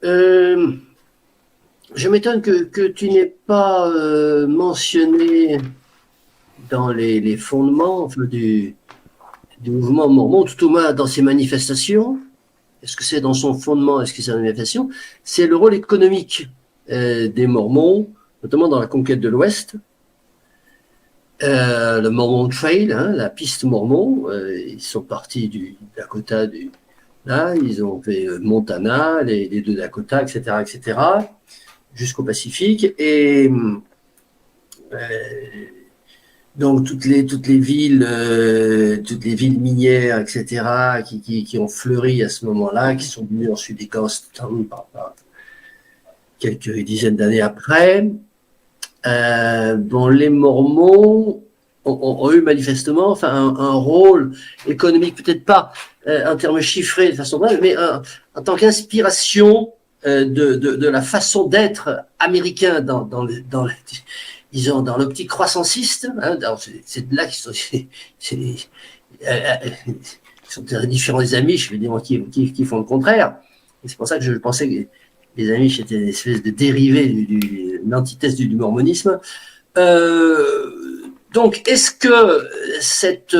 Euh, je m'étonne que tu n'aies pas mentionné dans les fondements enfin, du mouvement mormon, tout au moins dans ses manifestations, est-ce que c'est dans son fondement, est-ce que c'est dans les manifestations, c'est le rôle économique des Mormons, notamment dans la conquête de l'Ouest. Le Mormon Trail, hein, la piste Mormon, ils sont partis du Dakota, là, ils ont fait Montana, les deux Dakota, etc., jusqu'au Pacifique. Et donc toutes les villes minières, etc., qui ont fleuri à ce moment-là, qui sont venues ensuite des Ghost-Towns par quelques dizaines d'années après. Bon, les Mormons ont eu manifestement enfin, un rôle économique, peut-être pas en termes chiffrés de façon brève, mais en tant qu'inspiration de la façon d'être américain disons, dans l'optique croissanciste. Hein, c'est de là qu'ils sont, sont différents des Amish, je veux dire, qui font le contraire. Et c'est pour ça que je pensais que les Amish étaient une espèce de dérivé l'antithèse du mormonisme. Donc, est-ce que cette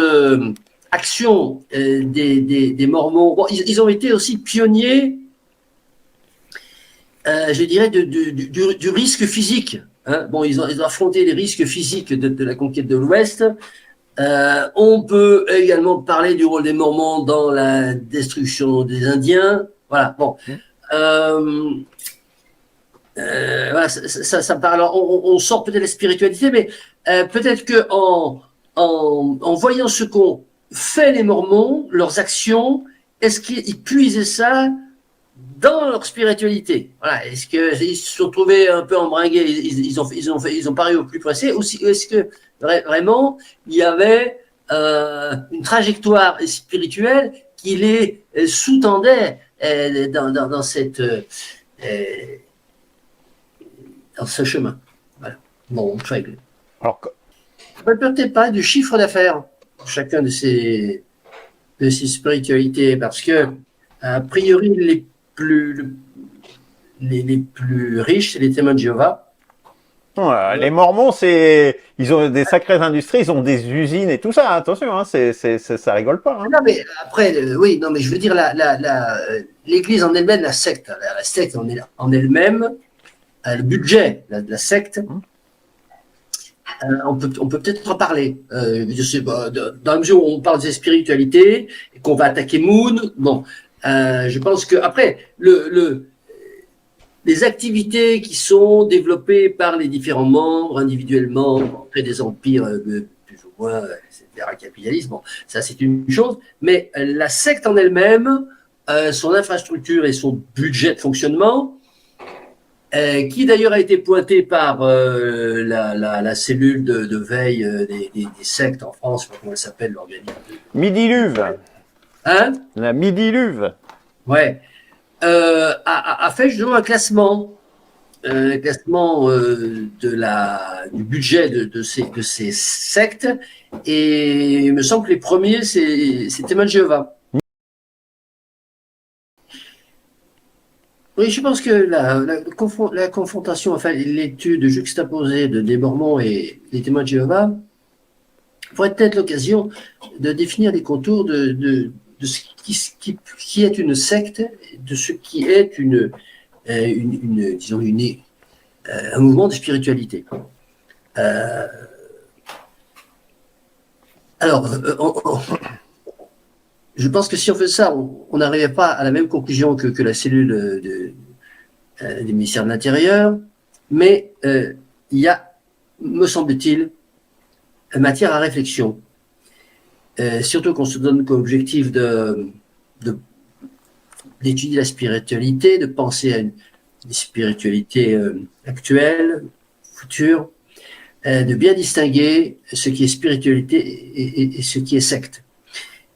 action des Mormons, bon, ils ont été aussi pionniers, je dirais, du risque physique. Hein. Bon, ils ont affronté les risques physiques de la conquête de l'Ouest. On peut également parler du rôle des Mormons dans la destruction des Indiens. Voilà, bon. Voilà, ça parle. Alors, on sort peut-être de la spiritualité, mais peut-être que en voyant ce qu'ont fait les Mormons, leurs actions, est-ce qu'ils puisaient ça dans leur spiritualité? Voilà. Est-ce qu'ils se sont trouvés un peu embringués, ils ont pari au plus pressé, ou est-ce que vraiment il y avait une trajectoire spirituelle qui les sous-tendait dans cette dans ce chemin. Voilà. Bon, règle. Alors, Peut-être pas du chiffre d'affaires chacun de ces spiritualités, parce que a priori les plus riches, c'est les témoins de Jéhovah. les Mormons, ils ont des sacrées industries, ils ont des usines et tout ça. Attention, hein, ça rigole pas. Hein. Non, mais après, oui, non, mais je veux dire l'Église en elle-même, la secte en elle-même, le budget de la secte. On peut peut-être en parler. Je sais pas, dans la mesure où on parle des spiritualités et qu'on va attaquer Moon, bon, je pense que après les activités qui sont développées par les différents membres individuellement, après des empires plus ou moins, etc., capitalisme, bon, ça c'est une chose, mais la secte en elle-même, son infrastructure et son budget de fonctionnement, qui d'ailleurs a été pointé par la cellule de veille des sectes en France, comment elle s'appelle l'organisme Midi-Luve. Hein? La Midi-Luve. Ouais. A fait justement un classement du budget de ces sectes, et il me semble que les premiers, c'est Témoins de Jéhovah. Oui, je pense que la confrontation, enfin l'étude juxtaposée des Mormons et des Témoins de Jéhovah pourrait être l'occasion de définir les contours de ce qui est une secte, de ce qui est disons un mouvement de spiritualité. Alors, je pense que si on fait ça, on n'arrivait pas à la même conclusion que la cellule des ministères de l'Intérieur, mais il y a, me semble-t-il, matière à réflexion. Surtout qu'on se donne comme objectif d'étudier la spiritualité, de penser à une spiritualité actuelle, future, de bien distinguer ce qui est spiritualité et ce qui est secte.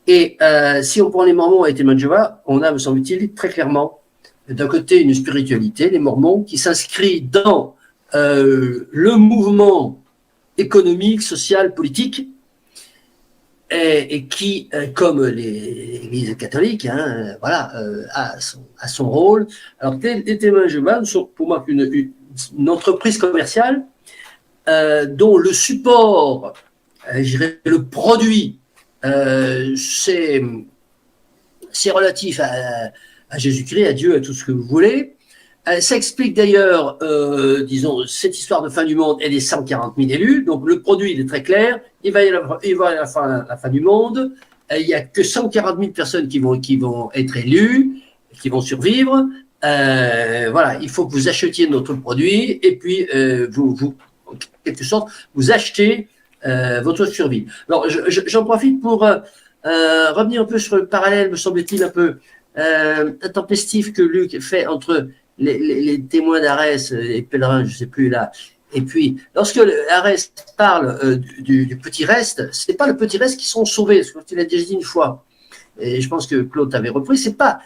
Et si on prend les Mormons et les Témoins de Jéhovah, on a, me semble-t-il, très clairement, d'un côté, une spiritualité, les Mormons, qui s'inscrit dans le mouvement économique, social, politique, et qui, comme l'Église catholique, hein, voilà, a son rôle. Alors, les témoins de Jéhovah sont pour moi une entreprise commerciale dont le support, je dirais, le produit, c'est relatif à Jésus-Christ, à Dieu, à tout ce que vous voulez. Ça explique d'ailleurs, disons, cette histoire de fin du monde et des 140 000 élus. Donc le produit, il est très clair. Il va y avoir la fin du monde. Il n'y a que 140 000 personnes qui vont être élues, qui vont survivre. Voilà, il faut que vous achetiez notre produit et puis en quelque sorte, vous achetez votre survie. Alors, j'en profite pour revenir un peu sur le parallèle, me semble-t-il, un peu intempestif que Luc fait entre les témoins d'Arès, les pèlerins, je ne sais plus là, et puis lorsque Arès parle du petit reste, c'est pas le petit reste qui sont sauvés, ce qu'il a déjà dit une fois. Et je pense que Claude avait repris, c'est pas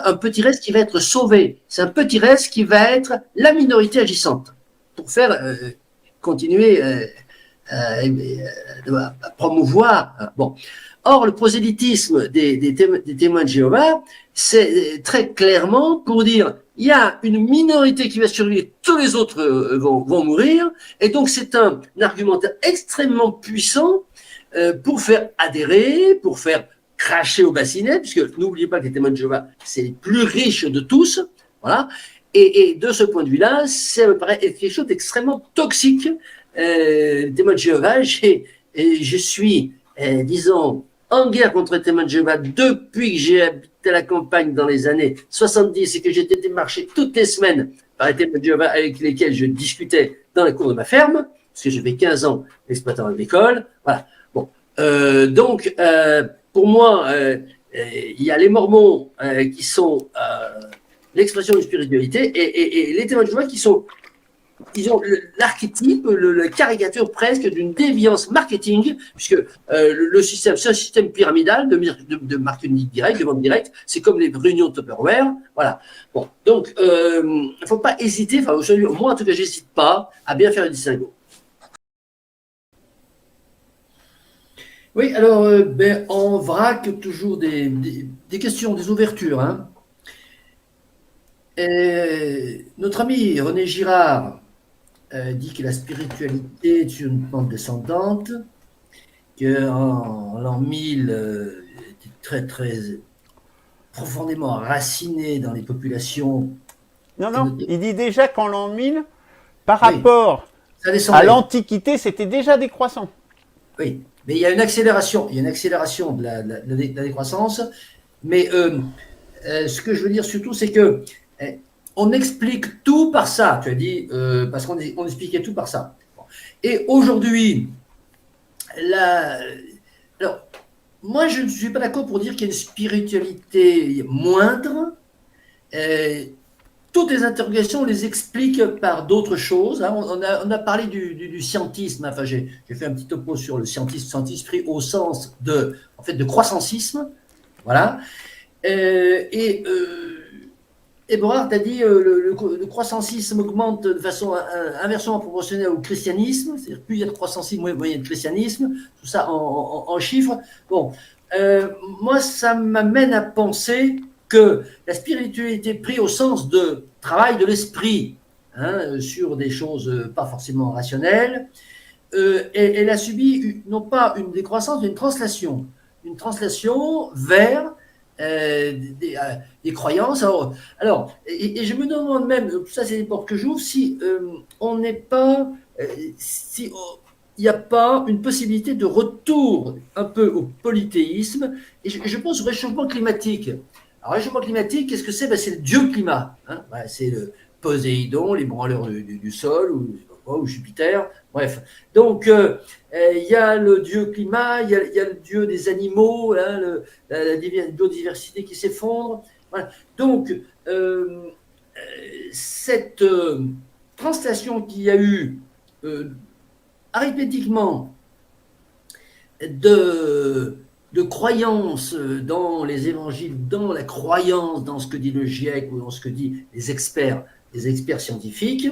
un petit reste qui va être sauvé, c'est un petit reste qui va être la minorité agissante pour faire continuer à promouvoir. Bon. Or, le prosélytisme des témoins de Jéhovah, c'est très clairement pour dire il y a une minorité qui va survivre, tous les autres vont mourir, et donc c'est un argumentaire extrêmement puissant pour faire adhérer, pour faire cracher au bassinet, puisque n'oubliez pas que les témoins de Jéhovah, c'est les plus riches de tous, voilà. Et de ce point de vue-là, ça me paraît être quelque chose d'extrêmement toxique. Les témoins de Jéhovah, je suis, disons, en guerre contre les témoins de Jéhovah depuis que j'ai habité la campagne dans les années 70 et que j'ai été démarché toutes les semaines par les témoins de Jéhovah avec lesquels je discutais dans la cour de ma ferme, parce que j'ai fait 15 ans exploitant agricole. Voilà. Bon. Donc, pour moi, il y a les Mormons qui sont l'expression d'une spiritualité et les témoins de Jéhovah qui sont, disons, l'archétype, la caricature presque d'une déviance marketing, puisque le système, c'est un système pyramidal de marketing direct, de vente directe, c'est comme les réunions de Tupperware, voilà. Bon, donc, il ne faut pas hésiter, enfin, moi en tout cas, j'hésite pas à bien faire le distinguo. Oui, alors, on vrac toujours des questions, des ouvertures, hein. Notre ami René Girard dit que la spiritualité est sur une pente descendante, qu'en l'an 1000 était très très profondément raciné dans les populations. Non, il dit déjà qu'en l'an 1000, par rapport à l'Antiquité, c'était déjà décroissant. Oui, mais il y a une accélération, de la décroissance, mais ce que je veux dire surtout, c'est que on explique tout par ça, tu as dit, parce qu'on expliquait tout par ça. Et aujourd'hui, alors, moi, je ne suis pas d'accord pour dire qu'il y a une spiritualité moindre. Toutes les interrogations, on les explique par d'autres choses. Hein. On a parlé du scientisme. Enfin, j'ai fait un petit topo sur le scientisme pris au sens de croissancisme. Voilà. Ebrard a dit le croissancisme augmente de façon inversement proportionnelle au christianisme, c'est-à-dire plus il y a de croissancisme, moins il y a de christianisme, tout ça en chiffres. Bon, moi, ça m'amène à penser que la spiritualité prise au sens de travail de l'esprit, hein, sur des choses pas forcément rationnelles, elle a subi non pas une décroissance, mais une translation vers des croyances. Alors et je me demande même, ça c'est des portes que j'ouvre, si on n'est pas, si il n'y a pas une possibilité de retour un peu au polythéisme, et je pense au réchauffement climatique. Alors, réchauffement climatique, qu'est-ce que c'est? C'est le dieu climat. Hein, c'est le Poséidon, les branleurs du sol, ou Jupiter, bref. Donc, il y a le dieu climat, il y a le dieu des animaux, hein, la biodiversité qui s'effondre. Voilà. Donc, cette translation qu'il y a eu arithmétiquement de croyance dans les évangiles, dans la croyance dans ce que dit le GIEC ou dans ce que disent les experts scientifiques,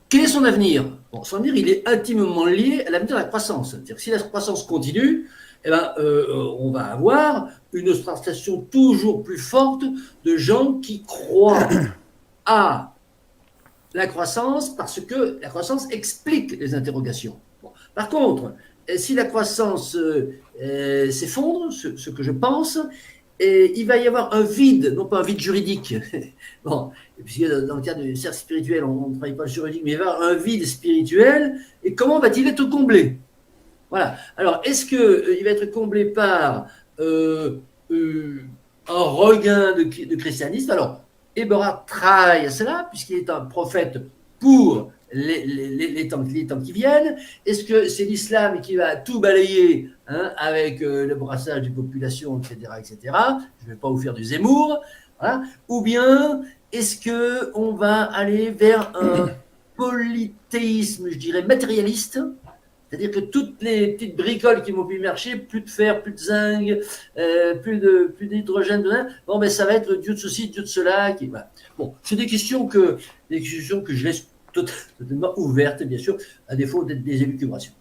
Quel est son avenir? Bon, son avenir, il est intimement lié à l'avenir de la croissance. C'est-à-dire que si la croissance continue, eh ben, on va avoir une augmentation toujours plus forte de gens qui croient à la croissance parce que la croissance explique les interrogations. Bon. Par contre, si la croissance s'effondre, ce que je pense, il va y avoir un vide, non pas un vide juridique. Bon, puisque dans le cadre du cercle spirituel, on ne travaille pas le juridique, mais il va y avoir un vide spirituel. Et comment va-t-il être comblé? Voilà. Alors, est-ce qu'il va être comblé par un regain de christianisme? Alors, Eberhard travaille à cela, puisqu'il est un prophète pour les temps qui viennent. Est-ce que c'est l'islam qui va tout balayer avec le brassage des populations, etc., etc. Je ne vais pas vous faire du Zemmour. Voilà. Ou bien, est-ce qu'on va aller vers un polythéisme, je dirais, matérialiste? C'est-à-dire que toutes les petites bricoles qui vont plus marcher, plus de fer, plus de zinc, plus d'hydrogène, bon, ben, ça va être le dieu de ceci, dieu de cela. Voilà. Bon, c'est des questions que je laisse totalement ouvertes, bien sûr, à défaut d'être des élucubrations.